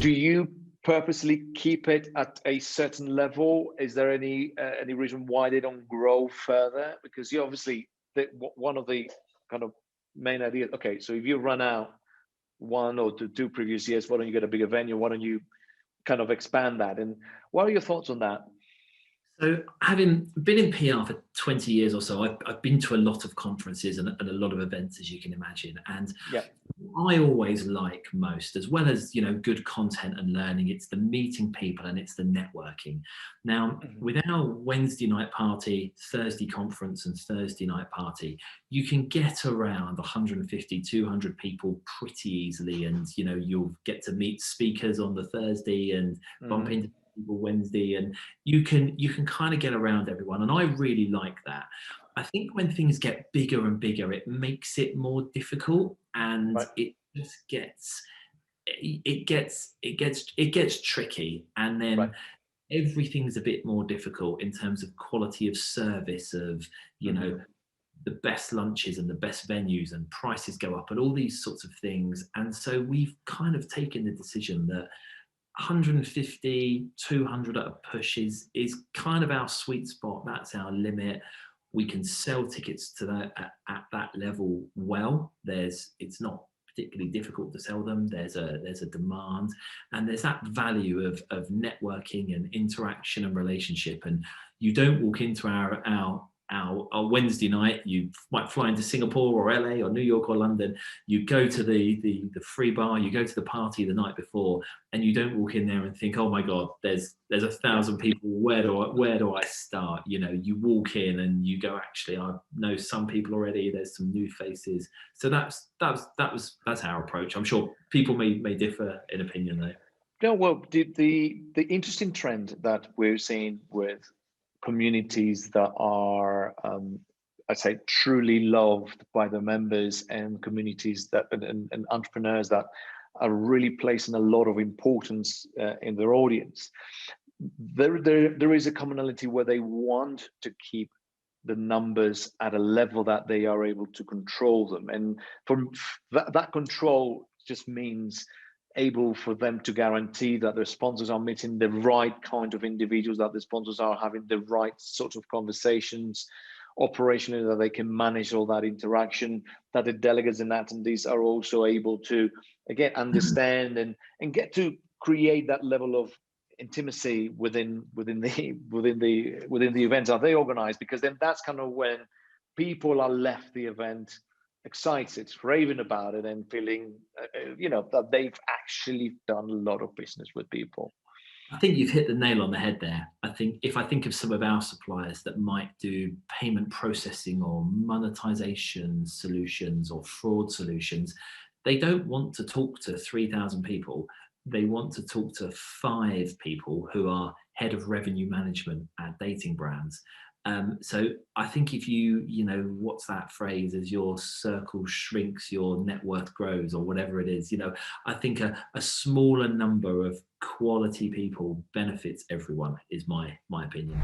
Do you purposely keep it at a certain level? Is there any reason why they don't grow further? Because you obviously one of the kind of main ideas. Okay, so if you run out one or two previous years, why don't you get a bigger venue? Why don't you kind of expand that? And what are your thoughts on that? So, having been in PR for 20 years or so, I've been to a lot of conferences and a lot of events, as you can imagine. And Yeah. I always like most, as well as good content and learning, it's the meeting people and it's the networking. Now, Mhm. with our Wednesday night party, Thursday conference, and Thursday night party, you can get around 150, 200 people pretty easily, and you'll get to meet speakers on the Thursday and bump Mhm. into people Wednesday, and you can kind of get around everyone, and I really like that. I think when things get bigger and bigger, it makes it more difficult, and Right. it just gets tricky, and Right. then everything's a bit more difficult in terms of quality of service, of Mhm. the best lunches and the best venues, and prices go up and all these sorts of things. And so we've kind of taken the decision that 150, 200 at a push is kind of our sweet spot. That's our limit. We can sell tickets to that at that level well. It's not particularly difficult to sell them. There's a demand, and there's that value of networking and interaction and relationship. And you don't walk into our Wednesday night. You might fly into Singapore or LA or New York or London. You go to the free bar. You go to the party the night before, and you don't walk in there and think, oh my God, there's 1,000 people. Where do I start? You walk in and you go, actually, I know some people already. There's some new faces. So that's our approach. I'm sure people may differ in opinion though. No, well, the interesting trend that we're seeing with communities that are, I'd say, truly loved by the members, and communities that and entrepreneurs that are really placing a lot of importance in their audience. There is a commonality where they want to keep the numbers at a level that they are able to control them, and from that control just means able for them to guarantee that their sponsors are meeting the right kind of individuals, that the sponsors are having the right sort of conversations operationally, that they can manage all that interaction, that the delegates and attendees are also able to again understand and get to create that level of intimacy within the events that they organize, because then that's kind of when people are left the event excited, raving about it, and feeling that they've actually done a lot of business with people. I think you've hit the nail on the head there. I think if I think of some of our suppliers that might do payment processing or monetization solutions or fraud solutions, they don't want to talk to 3,000 people. They want to talk to 5 people who are head of revenue management at dating brands. So I think if what's that phrase? As your circle shrinks, your net worth grows, or whatever it is. I think a smaller number of quality people benefits everyone, is my opinion.